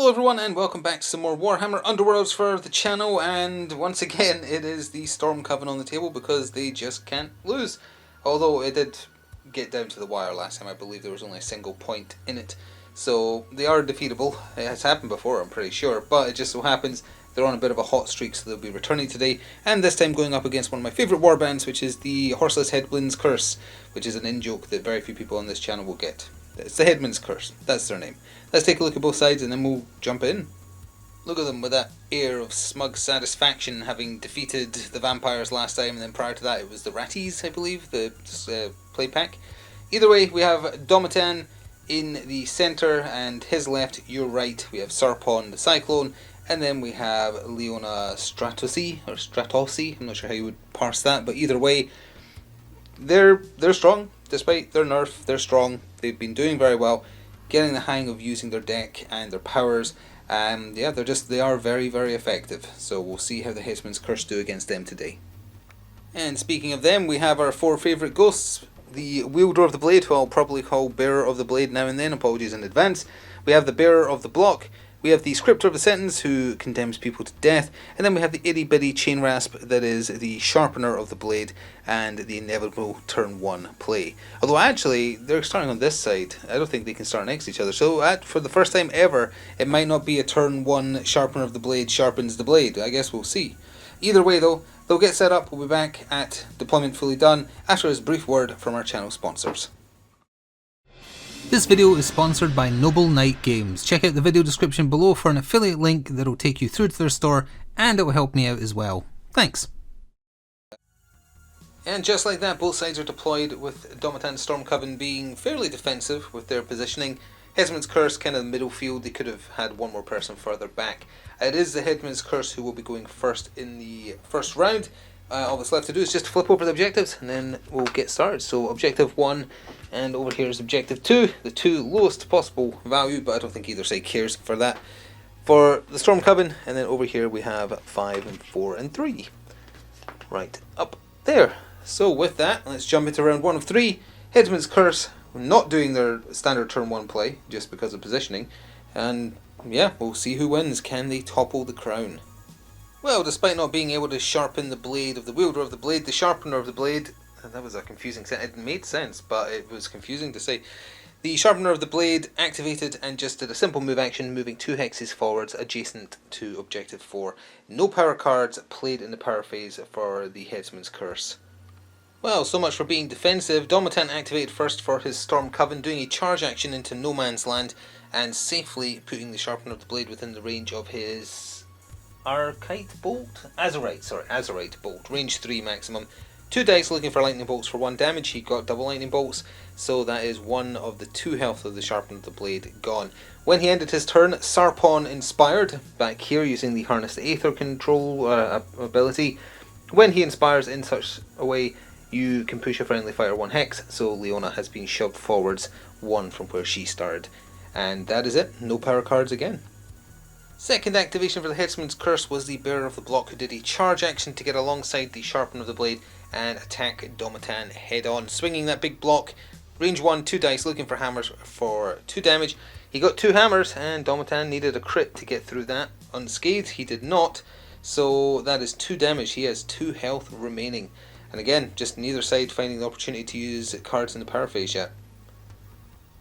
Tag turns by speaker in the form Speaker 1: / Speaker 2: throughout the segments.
Speaker 1: Hello everyone and welcome back to some more Warhammer Underworlds for the channel, and once again it is the Stormcoven on the table because they just can't lose. Although it did get down to the wire last time. I believe there was only a single point in it. So they are defeatable. It has happened before, I'm pretty sure, but it just so happens they're on a bit of a hot streak, so they'll be returning today, and this time going up against one of my favourite warbands, which is the Horseless Headman's Curse, which is an in-joke that very few people on this channel will get. It's the Headman's Curse, that's their name. Let's take a look at both sides and then we'll jump in. Look at them with that air of smug satisfaction, having defeated the vampires last time, and then prior to that it was the ratties, I believe, the play pack. Either way, we have Domitan in the centre, and his left, your right, we have Sarpon the Cyclone, and then we have Leona Stratosi, I'm not sure how you would parse that, but either way, they're strong. Despite their nerf, they're strong. They've been doing very well, getting the hang of using their deck and their powers, and yeah, they are very, very effective. So we'll see how the Headsmen's Curse do against them today. And speaking of them, we have our four favourite ghosts. The Wielder of the Blade, who I'll probably call Bearer of the Blade now and then, apologies in advance. We have the Bearer of the Block. We have the Scripter of the Sentence, who condemns people to death, and then we have the itty bitty Chain Rasp, that is the Sharpener of the Blade, and the inevitable turn 1 play. Although actually, they're starting on this side. I don't think they can start next to each other, so for the first time ever, it might not be a turn 1 Sharpener of the Blade sharpens the blade. I guess we'll see. Either way though, they'll get set up. We'll be back at deployment fully done after this brief word from our channel sponsors. This video is sponsored by Noble Knight Games. Check out the video description below for an affiliate link that will take you through to their store, and it will help me out as well. Thanks. And just like that, both sides are deployed, with Domitan Stormcoven being fairly defensive with their positioning. Headsman's Curse kind of the middle field. They could have had one more person further back. It is the Headsman's Curse who will be going first in the first round. All that's left to do is just flip over the objectives and then we'll get started. So objective 1, and over here is objective 2, the two lowest possible value, but I don't think either side cares for that, for the Stormcoven. And then over here we have 5 and 4 and 3 right up there. So with that, let's jump into round 1 of 3. Headsman's Curse not doing their standard turn 1 play just because of positioning, and yeah, we'll see who wins. Can they topple the crown? Well, despite not being able to sharpen the blade of the Wielder of the Blade, the Sharpener of the Blade, that was a confusing sentence. It made sense, but it was confusing to say. The Sharpener of the Blade activated and just did a simple move action, moving 2 hexes forwards adjacent to objective 4. No power cards played in the power phase for the Headsman's Curse. Well, so much for being defensive. Domitan activated first for his Stormcoven, doing a charge action into no man's land and safely putting the Sharpener of the Blade within the range of his Azurite Bolt, range 3 maximum. 2 dice looking for lightning bolts for 1 damage. He got double lightning bolts, so that is 1 of the 2 health of the Sharpener of the Blade gone. When he ended his turn, Sarpon inspired, back here using the Harness the Aether control ability. When he inspires in such a way, you can push a friendly fighter 1 hex, so Leona has been shoved forwards 1 from where she started. And that is it, no power cards again. Second activation for the Headsman's Curse was the Bearer of the Block, who did a charge action to get alongside the Sharpener of the Blade and attack Domitan head on, swinging that big block. Range 1, 2 dice, looking for hammers for 2 damage. He got 2 hammers, and Domitan needed a crit to get through that unscathed. He did not, so that is 2 damage. He has 2 health remaining. And again, just neither side finding the opportunity to use cards in the power phase yet.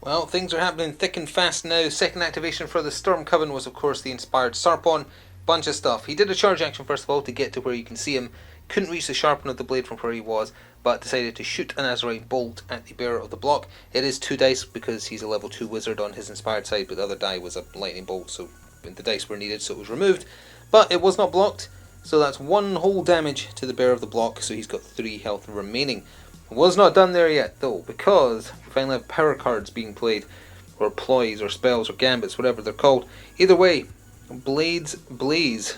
Speaker 1: Well, things are happening thick and fast now. Second activation for the Stormcoven was, of course, the inspired Sarpon. Bunch of stuff. He did a charge action first of all to get to where you can see him. Couldn't reach the Sharpener of the Blade from where he was, but decided to shoot an Azurite Bolt at the Bearer of the Block. It is 2 dice because he's a level 2 wizard on his inspired side, but the other die was a lightning bolt, so the dice were needed, so it was removed. But it was not blocked, so that's 1 whole damage to the Bearer of the Block, so he's got 3 health remaining. Was not done there yet though, because we finally have power cards being played, or ploys, or spells, or gambits, whatever they're called. Either way, Blaze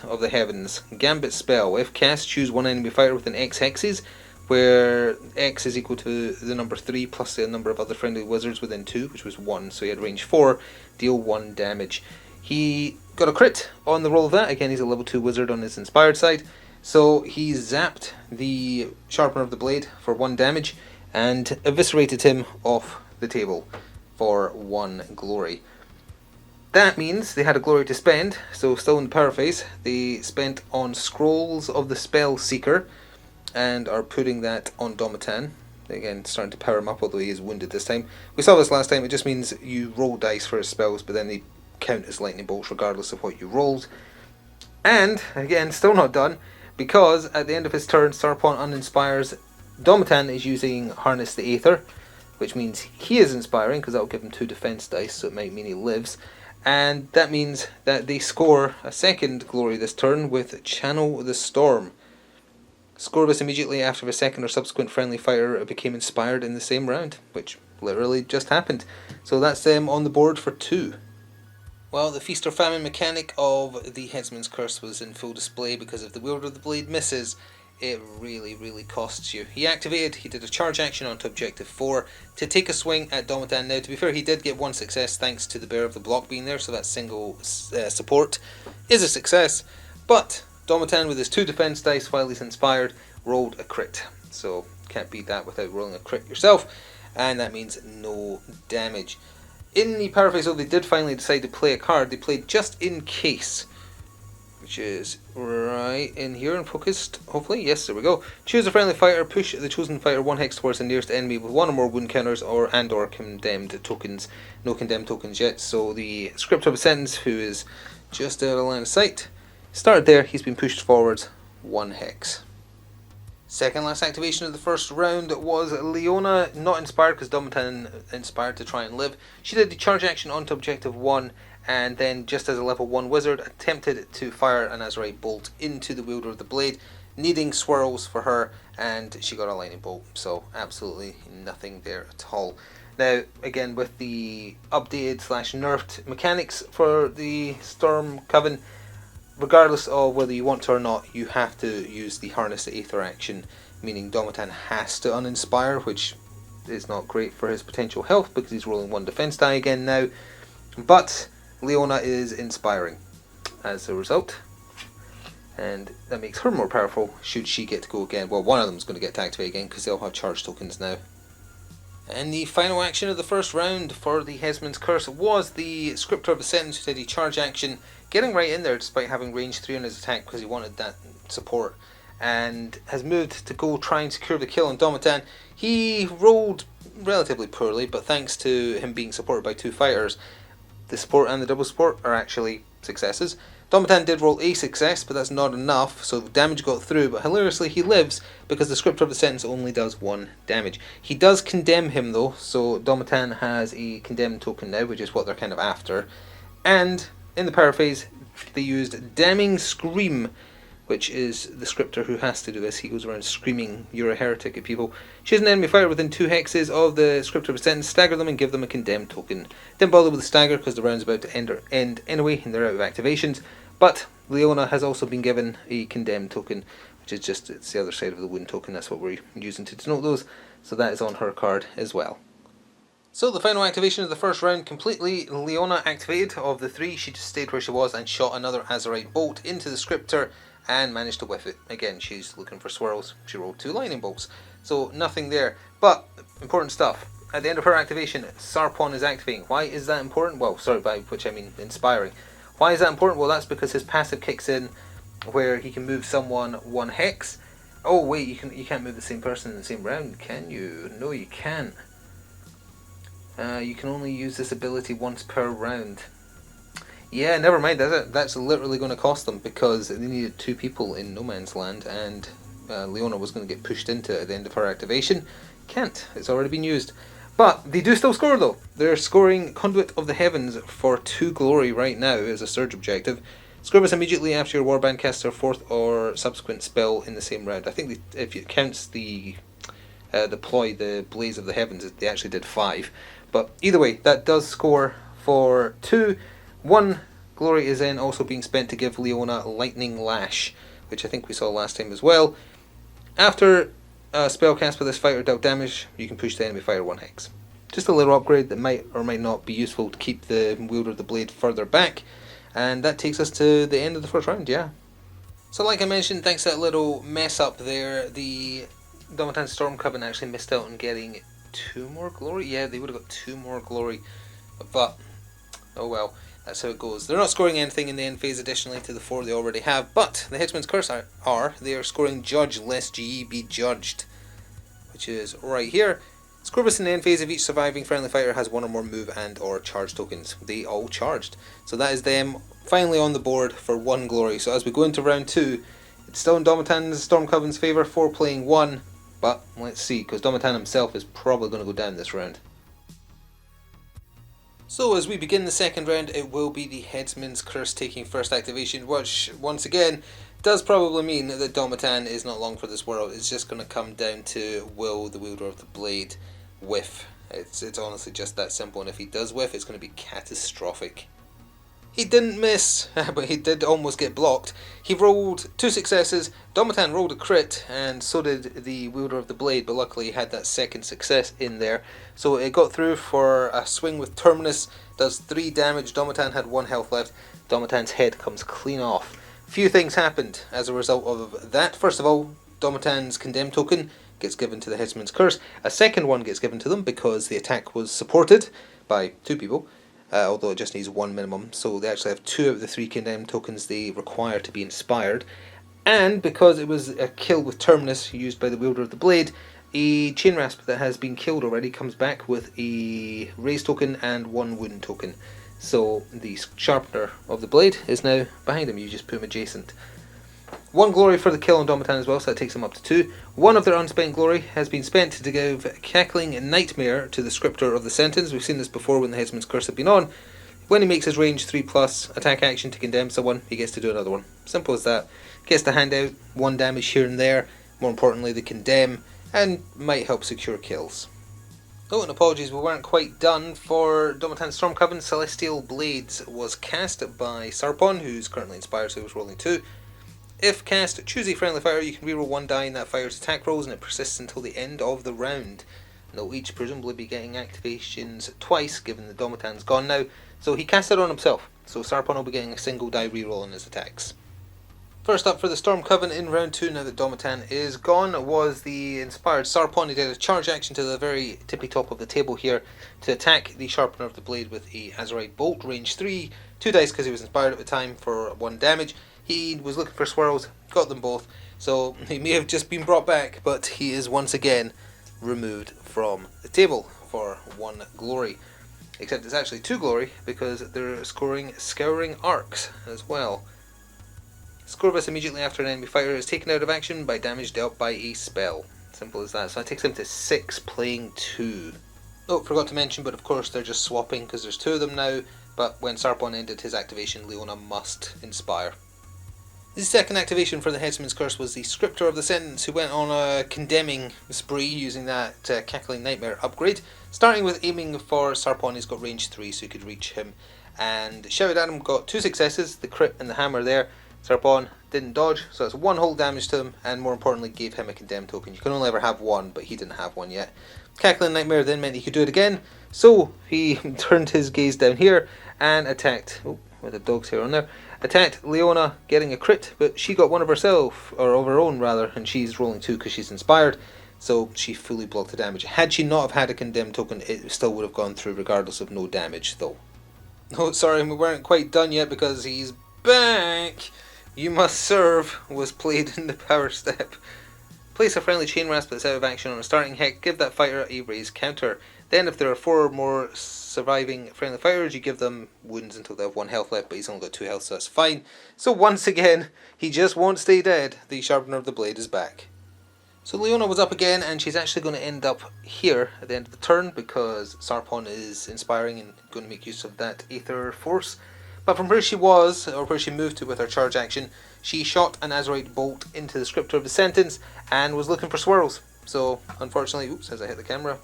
Speaker 1: of the Heavens, Gambit spell. If cast, choose 1 enemy fighter within X hexes, where X is equal to the number 3 plus the number of other friendly wizards within 2, which was 1, so he had range 4, deal 1 damage. He got a crit on the roll of that. Again, he's a level 2 wizard on his inspired side. So he zapped the Sharpener of the Blade for 1 damage and eviscerated him off the table for 1 glory. that means they had a glory to spend, so still in the power phase, they spent on Scrolls of the Spell Seeker, and are putting that on Domitan. Again, starting to power him up, although he is wounded this time. We saw this last time, it just means you roll dice for his spells, but then they count as lightning bolts regardless of what you rolled. And, again, still not done, because at the end of his turn, Sarpon uninspires. Domitan is using Harness the Aether, which means he is inspiring, because that will give him 2 defense dice, so it might mean he lives. And that means that they score a second glory this turn with Channel the Storm. Score this immediately after the second or subsequent friendly fighter became inspired in the same round, which literally just happened. So that's them on the board for 2. Well, the Feast or Famine mechanic of the Headsman's Curse was in full display because if the Wielder of the Blade misses, it really costs you. He did a charge action onto Objective 4 to take a swing at Domitan. Now, to be fair, he did get 1 success thanks to the Bear of the Block being there, so that single support is a success. But Domitan, with his 2 defense dice while he's inspired, rolled a crit. So, can't beat that without rolling a crit yourself, and that means no damage. In the power phase, though, they did finally decide to play a card. They played Just In Case, which is right in here and focused, hopefully. Yes, there we go. Choose a friendly fighter, push the chosen fighter 1 hex towards the nearest enemy with 1 or more wound counters or condemned tokens. No condemned tokens yet. So the script of a sentence, who is just out of line of sight, started there. He's been pushed forwards 1 hex. Second last activation of the first round was Leona, not inspired because Domitan inspired to try and live. She did the charge action onto Objective 1, and then just as a level 1 wizard attempted to fire an Azurite bolt into the Wielder of the Blade, needing swirls for her, and she got a lightning bolt, so absolutely nothing there at all. Now, again, with the updated / nerfed mechanics for the Stormcoven, regardless of whether you want to or not, you have to use the Harness the Aether action, meaning Domitan has to uninspire, which is not great for his potential health because he's rolling 1 defense die again now. But Leona is inspiring as a result, and that makes her more powerful should she get to go again. Well, one of them is going to get to activate again because they'll have charge tokens now. And the final action of the first round for the Headsman's Curse was the Scriptor of the Sentence, who did a charge action, getting right in there despite having range 3 on his attack because he wanted that support, and has moved to go try and secure the kill on Domitan. He rolled relatively poorly, but thanks to him being supported by 2 fighters, the support and the double support are actually successes. Domitan did roll a success, but that's not enough, so damage got through, but hilariously he lives because the Scriptor of the Sentence only does 1 damage. He does condemn him though, so Domitan has a condemned token now, which is what they're kind of after. And in the power phase, they used Damning Scream, which is the Scriptor who has to do this. He goes around screaming, "You're a heretic" at people. Choose an enemy fighter within 2 hexes of the Scriptor of a Sentence, stagger them and give them a condemned token. Didn't bother with the stagger because the round's about to end anyway and they're out of activations. But Leona has also been given a condemned token, which is just, it's the other side of the wound token. That's what we're using to denote those. So that is on her card as well. So the final activation of the first round, completely Leona activated. Of the 3, she just stayed where she was and shot another Azurite bolt into the Scriptor and managed to whiff it. Again, she's looking for swirls. She rolled 2 lightning bolts. So nothing there. But important stuff. At the end of her activation, Sarpon is activating. Why is that important? Well, sorry, by which I mean inspiring. Why is that important? Well, that's because his passive kicks in where he can move someone 1 hex. Oh wait, you can't move the same person in the same round, can you? No, you can't. You can only use this ability once per round. Yeah, never mind. That's literally going to cost them because they needed 2 people in no man's land, and Leona was going to get pushed into it at the end of her activation. Can't. It's already been used. But they do still score though. They're scoring Conduit of the Heavens for 2 glory right now as a surge objective. Score this immediately after your warband casts their 4th or subsequent spell in the same round. I think if it counts the ploy, the Blaze of the Heavens, they actually did 5. But either way, that does score for 2. 1 glory is then also being spent to give Leona Lightning Lash, which I think we saw last time as well. After a spell cast by this fighter dealt damage, you can push the enemy fighter 1 hex. Just a little upgrade that might or might not be useful to keep the Wielder of the Blade further back. And that takes us to the end of the first round, yeah. So like I mentioned, thanks to that little mess up there, the Domitan Stormcoven actually missed out on getting 2 more glory. Yeah, they would have got 2 more glory. But, oh well. That's how it goes. They're not scoring anything in the end phase additionally to the 4 they already have, but the Headsman's Curse they are scoring Judge lest GE be judged, which is right here. Score this in the end phase if each surviving friendly fighter has one or more move and or charge tokens. They all charged. So that is them finally on the board for 1 glory. So as we go into round 2, it's still in Domitan's Stormcoven's favour for playing 1, but let's see, because Domitan himself is probably going to go down this round. So as we begin the second round, it will be the Headsman's Curse taking first activation, which once again does probably mean that Domitan is not long for this world. It's just going to come down to will the wielder of the blade whiff. It's honestly just that simple, and if he does whiff, it's going to be catastrophic. He didn't miss, but he did almost get blocked. He rolled 2 successes, Domitan rolled a crit, and so did the wielder of the blade, but luckily he had that second success in there. So it got through for a swing with Terminus, does 3 damage, Domitan had 1 health left, Domitan's head comes clean off. Few things happened as a result of that. First of all, Domitan's Condemn token gets given to the Headsman's Curse. A second one gets given to them because the attack was supported by 2 people. Although it just needs 1 minimum, so they actually have 2 of the 3 Condemn tokens they require to be inspired. And because it was a kill with Terminus used by the wielder of the blade, a Chain Rasp that has been killed already comes back with a Raise token and 1 Wound token. So the Sharpener of the blade is now behind him, you just put him adjacent. 1 glory for the kill on Domitan as well, so that takes him up to 2. 1 of their unspent glory has been spent to give Cackling Nightmare to the scripter of the sentence. We've seen this before when the Headsman's Curse had been on. When he makes his range 3+ attack action to condemn someone, he gets to do another one. Simple as that. Gets to hand out 1 damage here and there, more importantly the condemn, and might help secure kills. Oh, and apologies, we weren't quite done. For Domitan's Stormcoven, Celestial Blades was cast by Sarpon, who's currently inspired, so he was rolling 2. If cast, choose a friendly fighter, you can reroll 1 die in that fighter's attack rolls, and it persists until the end of the round. They'll each presumably be getting activations twice, given the Domitan's gone now, so he cast it on himself, so Sarpon will be getting a single die reroll on his attacks. First up for the Stormcoven in round 2, now that Domitan is gone, was the inspired Sarpon. He did a charge action to the very tippy top of the table here to attack the Sharpener of the Blade with a Azurite Bolt, range 3, 2 dice because he was inspired at the time for 1 damage. He was looking for swirls, got them both, so he may have just been brought back, but he is once again removed from the table for 1 glory. Except it's actually 2 glory, because they're scoring Scouring Arcs as well. Score this immediately after an enemy fighter is taken out of action by damage dealt by a spell. Simple as that. So that takes him to 6, playing 2. Oh, forgot to mention, but of course they're just swapping because there's 2 of them now, but when Sarpon ended his activation, Leona must inspire. The second activation for the Headsman's Curse was the Scriptor of the Sentence, who went on a condemning spree using that Cackling Nightmare upgrade. Starting with aiming for Sarpon, he's got range 3, so he could reach him. And shouted at him, got 2 successes, the crit and the hammer there. Sarpon didn't dodge, so that's 1 whole damage to him, and more importantly gave him a condemn token. You can only ever have 1, but he didn't have 1 yet. Cackling Nightmare then meant he could do it again, so he turned his gaze down here and attacked, with the dog's hair on there, attacked Leona, getting a crit, but she got 1 of herself, or of her own rather, and she's rolling 2 because she's inspired, so she fully blocked the damage. Had she not have had a condemn token, it still would have gone through regardless of no damage though. Oh, sorry, we weren't quite done yet because he's back! You Must Serve was played in the power step. Place a friendly Chain Rasp that's out of action on a starting heck, give that fighter a raise counter. Then if there are 4 or more surviving friendly fighters, you give them wounds until they have 1 health left, but he's only got 2 health, so that's fine. So once again, he just won't stay dead. The Sharpener of the Blade is back. So Leona was up again, and she's actually going to end up here at the end of the turn, because Sarpon is inspiring and going to make use of that Aether Force. But from where she was, or where she moved to with her charge action, she shot an Azurite Bolt into the Scriptor of the Sentence, and was looking for swirls. So, unfortunately, oops, as I hit the camera,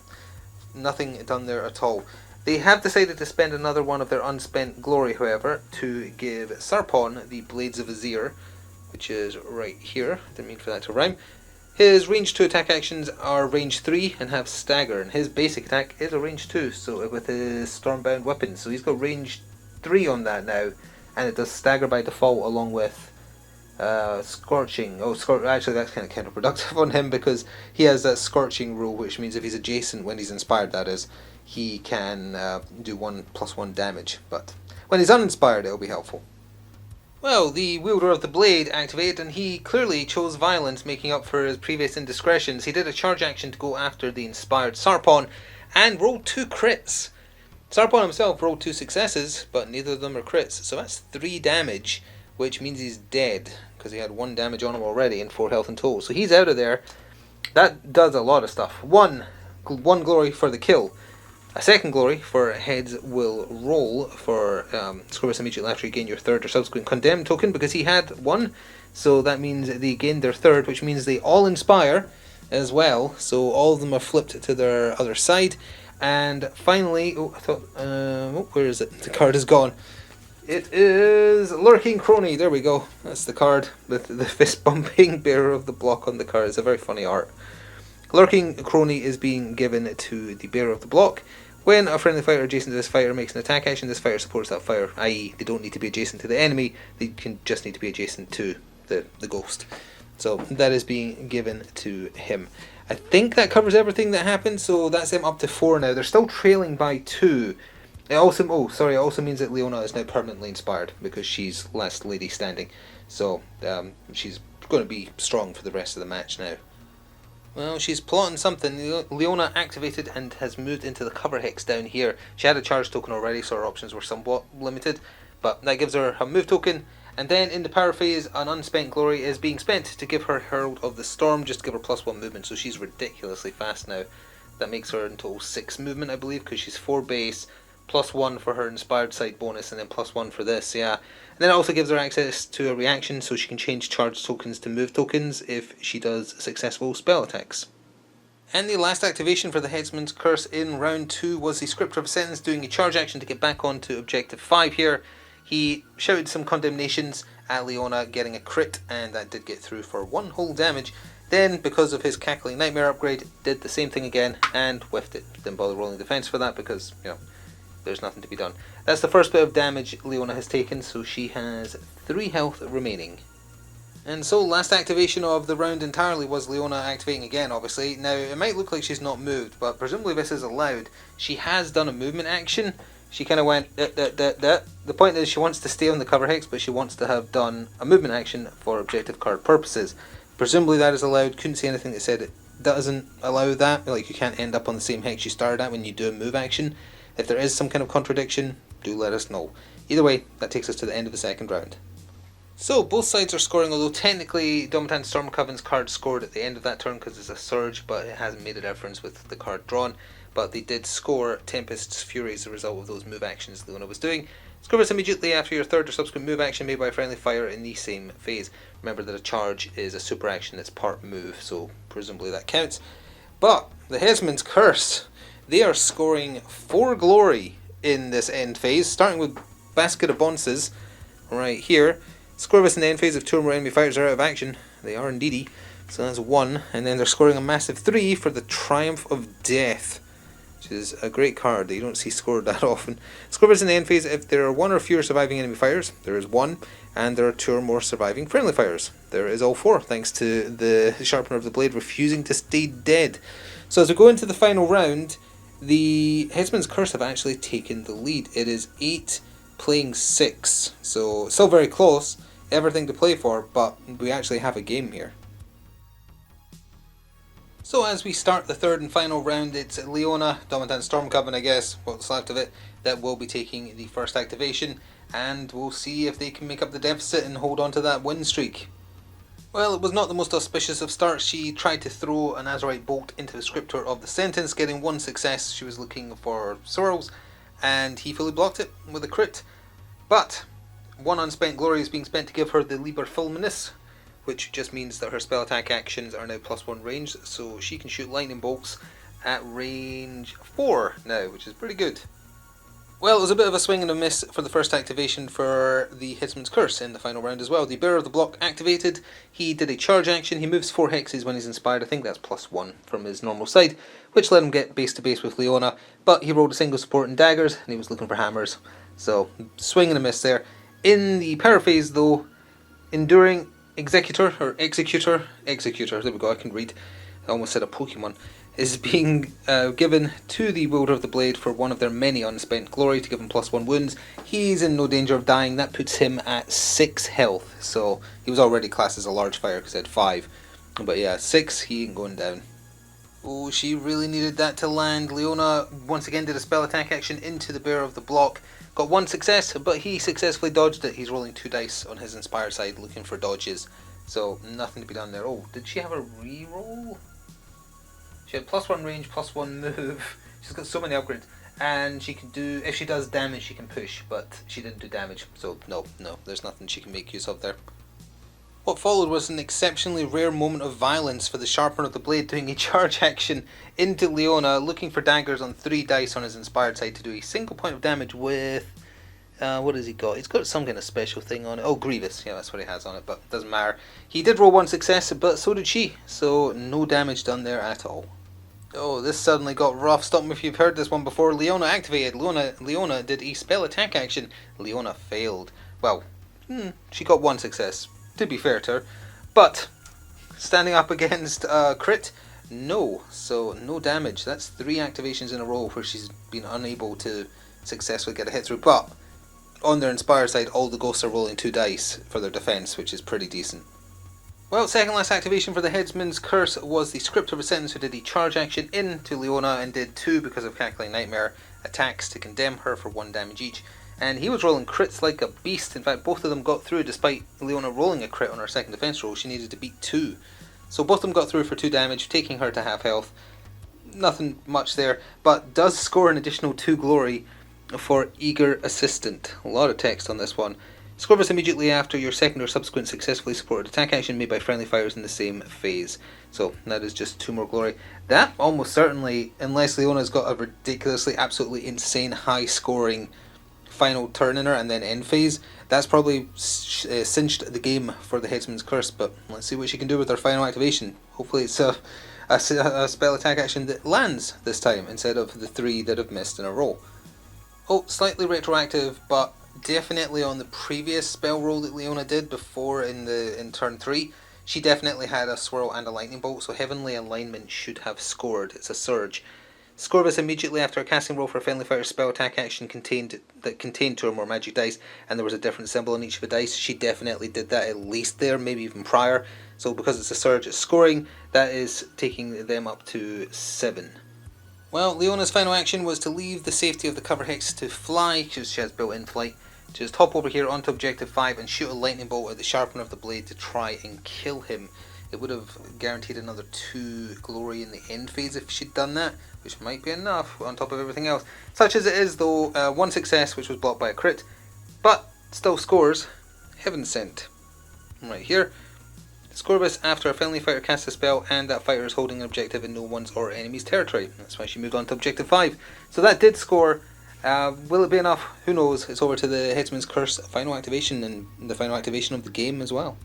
Speaker 1: nothing done there at all. They have decided to spend another one of their unspent glory, however, to give Sarpon the Blades of Azir, which is right here. Didn't mean for that to rhyme. His range 2 attack actions are range 3 and have stagger, and his basic attack is a range 2, so with his Stormbound weapons. So he's got range 3 on that now, and it does stagger by default along with Scorching. Actually that's kind of counterproductive on him because he has that Scorching rule, which means if he's adjacent when he's inspired, that is, he can do 1+1 damage. But When he's uninspired, it'll be helpful. Well, the wielder of the blade activated, and he clearly chose violence, making up for his previous indiscretions. He did a charge action to go after the inspired Sarpon, and rolled 2 crits. Sarpon himself rolled 2 successes, but neither of them are crits, so that's 3 damage, which means he's dead, because he had 1 damage on him already and 4 health in total. So he's out of there. That does a lot of stuff. One glory for the kill. A second glory for heads will roll for Scorpius immediately after you gain your 3rd or subsequent condemned token, because he had 1, so that means they gained their 3rd, which means they all inspire as well, so all of them are flipped to their other side. And finally, where is it? The card is gone. It is Lurking Crony. There we go. That's the card with the fist bumping bearer of the block on the card. It's a very funny art. Lurking Crony is being given to the bearer of the block. When a friendly fighter adjacent to this fighter makes an attack action, this fighter supports that fighter, i.e. they don't need to be adjacent to the enemy, they can just need to be adjacent to the ghost. So that is being given to him. I think that covers everything that happened, so that's them up to 4 now. They're still trailing by 2. It also means that Leona is now permanently inspired, because she's last lady standing. So she's going to be strong for the rest of the match now. Well, she's plotting something. Leona activated and has moved into the cover hex down here. She had a charge token already, so her options were somewhat limited, but that gives her a move token. And then in the power phase, an unspent glory is being spent to give her Herald of the Storm, just to give her +1 movement, so she's ridiculously fast now. That makes her in total 6 movement, I believe, because she's 4 base, +1 for her inspired side bonus, and then +1 for this, yeah. And then it also gives her access to a reaction, so she can change charge tokens to move tokens if she does successful spell attacks. And the last activation for the Headsman's Curse in round 2 was the Scriptor of Sentence doing a charge action to get back onto objective 5 here. He shouted some condemnations at Leona, getting a crit, and that did get through for 1 whole damage. Then, because of his Cackling Nightmare upgrade, did the same thing again and whiffed it. Didn't bother rolling defense for that because, there's nothing to be done. That's the first bit of damage Leona has taken, so she has 3 health remaining. And so, last activation of the round entirely was Leona activating again, obviously. Now, it might look like she's not moved, but presumably this is allowed. She has done a movement action. She kind of went, The point is she wants to stay on the cover hex, but she wants to have done a movement action for objective card purposes. Presumably that is allowed. Couldn't see anything that said it doesn't allow that. Like, you can't end up on the same hex you started at when you do a move action. If there is some kind of contradiction, do let us know. Either way, that takes us to the end of the second round. So, both sides are scoring, although technically Domitan Stormcoven's card scored at the end of that turn because it's a surge, but it hasn't made a difference with the card drawn. But they did score Tempest's Fury as a result of those move actions Leona was doing. Score this immediately after your 3rd or subsequent move action made by a friendly fighter in the same phase. Remember that a charge is a super action that's part move, so presumably that counts. But the Headsman's Curse, they are scoring 4 glory in this end phase, starting with Basket of Bonces right here. Score this in the end phase if 2 or more enemy fighters are out of action. They are indeedy, so that's 1. And then they're scoring a massive 3 for the Triumph of Death, which is a great card that you don't see scored that often. Score this in the end phase if there are 1 or fewer surviving enemy fighters. There is 1, and there are 2 or more surviving friendly fighters. There is all 4, thanks to the Sharpener of the Blade refusing to stay dead. So as we go into the final round, the Headsman's Curse have actually taken the lead. It is 8 playing 6, so still very close, everything to play for, but we actually have a game here. So as we start the third and final round, it's Leona, Domitan Stormcoven, I guess, what's left of it, that will be taking the first activation, and we'll see if they can make up the deficit and hold on to that win streak. Well, it was not the most auspicious of starts. She tried to throw an Azurite Bolt into the Scriptor of the Sentence, getting 1 success. She was looking for swirls, and he fully blocked it with a crit. But 1 unspent glory is being spent to give her the Liber Fulminis, which just means that her spell attack actions are now +1 range, so she can shoot lightning bolts at range 4 now, which is pretty good. Well, it was a bit of a swing and a miss for the first activation for the Headsman's Curse in the final round as well. The Bearer of the Block activated. He did a charge action. He moves 4 hexes when he's inspired. I think that's +1 from his normal side, which let him get base to base with Leona. But he rolled a single support in daggers, and he was looking for hammers. So, swing and a miss there. In the power phase, though, Enduring Executor, there we go, I can read. I almost said a Pokemon. is being given to the wielder of the blade for one of their many unspent glory to give him +1 wounds. He's in no danger of dying. That puts him at 6 health. So he was already classed as a large fighter because he had 5. But yeah, 6, he ain't going down. Oh, she really needed that to land. Leona once again did a spell attack action into the bearer of the block. Got 1 success, but he successfully dodged it. He's rolling 2 dice on his inspired side looking for dodges. So nothing to be done there. Oh, did she have a reroll? She had +1 range, +1 move. She's got so many upgrades. And she can do, if she does damage, she can push. But she didn't do damage. So no, there's nothing she can make use of there. What followed was an exceptionally rare moment of violence for the Sharpener of the Blade doing a charge action into Leona, looking for daggers on 3 dice on his inspired side to do a single point of damage with... what has he got? He's got some kind of special thing on it. Oh, Grievous. Yeah, that's what he has on it, but it doesn't matter. He did roll 1 success, but so did she. So no damage done there at all. Oh, this suddenly got rough. Stop me if you've heard this one before. Leona activated. Leona did a spell attack action. Leona failed. Well, she got 1 success, to be fair to her. But, standing up against crit, no. So, no damage. That's 3 activations in a row where she's been unable to successfully get a hit through. But, on their inspired side, all the ghosts are rolling 2 dice for their defense, which is pretty decent. Well, second last activation for the Headsman's Curse was the Script of a Sentence, who did a charge action into Leona and did 2, because of Cackling Nightmare, attacks to condemn her for 1 damage each. And he was rolling crits like a beast. In fact, both of them got through despite Leona rolling a crit on her second defense roll. She needed to beat 2. So both of them got through for 2 damage, taking her to half health. Nothing much there, but does score an additional 2 glory for Eager Assistant. A lot of text on this one. Score this immediately after your second or subsequent successfully supported attack action made by friendly fighters in the same phase. So that is just 2 more glory. That almost certainly, unless Leona's got a ridiculously, absolutely insane high scoring final turn in her and then end phase, that's probably cinched the game for the Headsman's Curse. But let's see what she can do with her final activation. Hopefully it's a spell attack action that lands this time instead of the 3 that have missed in a row. Oh, slightly retroactive, but definitely on the previous spell roll that Leona did before in turn 3, she definitely had a swirl and a lightning bolt, so Heavenly Alignment should have scored. It's a surge. Score this immediately after a casting roll for a friendly fighter spell attack action contained 2 or more magic dice, and there was a different symbol on each of the dice. She definitely did that at least there, maybe even prior. So because it's a surge, it's scoring. That is taking them up to 7. Well, Leona's final action was to leave the safety of the cover hex to fly, because she has built-in flight. Just hop over here onto objective 5 and shoot a lightning bolt at the Sharpener of the Blade to try and kill him. It would have guaranteed another 2 glory in the end phase if she'd done that, which might be enough on top of everything else. Such as it is though, 1 success which was blocked by a crit, but still scores. Heaven Sent. Right here. Score this after a friendly fighter casts a spell and that fighter is holding an objective in no one's or enemy's territory. That's why she moved on to objective 5. So that did score. Will it be enough? Who knows? It's over to the Headsman's Curse final activation and the final activation of the game as well.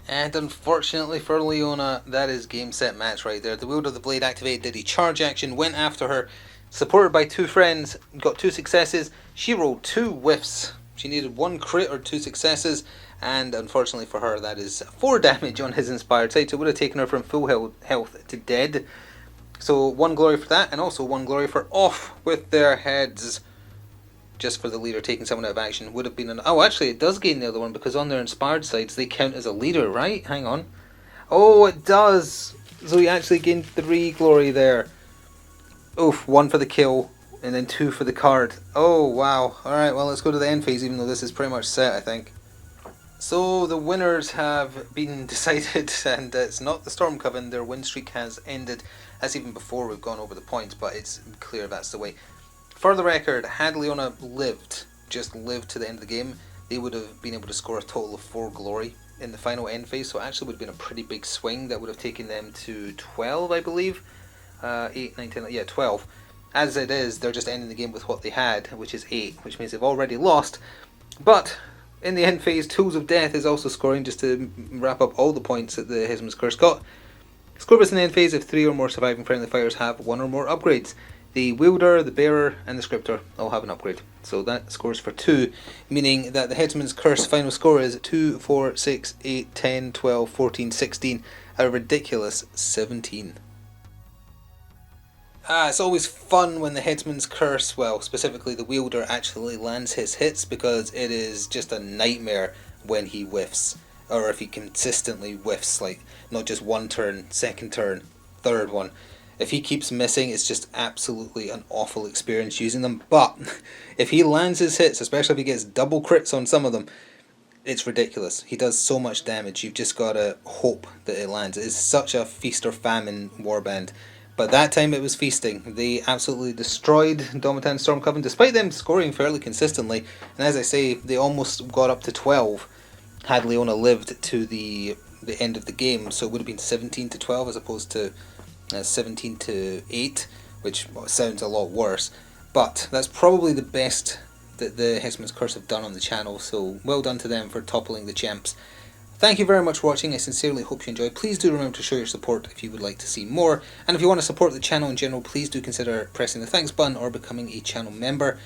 Speaker 1: And unfortunately for Leona, that is game set match right there. The Wielder of the Blade activated, did a charge action, went after her, supported by 2 friends, got 2 successes. She rolled 2 whiffs. She needed 1 crit or 2 successes, and unfortunately for her, that is 4 damage on his inspired side, so it would have taken her from full health to dead. So 1 glory for that, and also 1 glory for off with their heads. Just for the leader taking someone out of action would have been an... Oh, actually, it does gain the other one, because on their inspired sides, they count as a leader, right? Hang on. Oh, it does! So he actually gained 3 glory there. Oof, 1 for the kill, and then 2 for the card. Oh, wow. Alright, well, let's go to the end phase, even though this is pretty much set, I think. So, the winners have been decided, and it's not the Stormcoven. Their win streak has ended. That's even before we've gone over the points, but it's clear that's the way. For the record, had Leona just lived to the end of the game, they would have been able to score a total of 4 glory in the final end phase, so it actually would have been a pretty big swing. That would have taken them to 12, I believe. 8, 9, 10, yeah, 12. As it is, they're just ending the game with what they had, which is 8, which means they've already lost. But in the end phase, Tools of Death is also scoring, just to wrap up all the points that the Headsman's Curse got. Score this in the end phase if 3 or more surviving friendly fighters have 1 or more upgrades. The Wielder, the Bearer, and the Scriptor all have an upgrade. So that scores for 2, meaning that the Headsman's Curse final score is 2, 4, 6, 8, 10, 12, 14, 16, a ridiculous 17. It's always fun when the Headsman's Curse, well, specifically the wielder, actually lands his hits, because it is just a nightmare when he whiffs. Or if he consistently whiffs, like, not just one turn, second turn, third one. If he keeps missing, it's just absolutely an awful experience using them. But if he lands his hits, especially if he gets double crits on some of them, it's ridiculous. He does so much damage. You've just got to hope that it lands. It is such a feast or famine warband. But that time it was feasting. They absolutely destroyed Domitan Stormcoven, despite them scoring fairly consistently. And as I say, they almost got up to 12 had Leona lived to the end of the game. So it would have been 17 to 12 as opposed to 17 to 8, which sounds a lot worse. But that's probably the best that the Headsman's Curse have done on the channel, so well done to them for toppling the champs. Thank you very much for watching. I sincerely hope you enjoyed. Please do remember to show your support if you would like to see more, and if you want to support the channel in general, please do consider pressing the thanks button or becoming a channel member.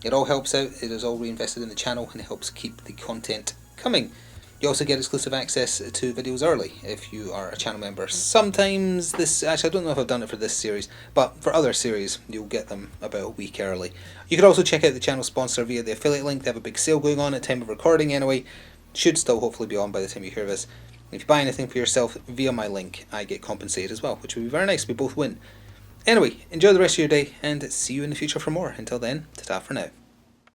Speaker 1: It all helps out, it is all reinvested in the channel, and it helps keep the content coming. You also get exclusive access to videos early if you are a channel member. Sometimes this, actually I don't know if I've done it for this series, but for other series you'll get them about a week early. You can also check out the channel sponsor via the affiliate link. They have a big sale going on at time of recording anyway. Should still hopefully be on by the time you hear this. If you buy anything for yourself via my link, I get compensated as well, which would be very nice. We both win. Anyway, enjoy the rest of your day and see you in the future for more. Until then, ta-ta for now.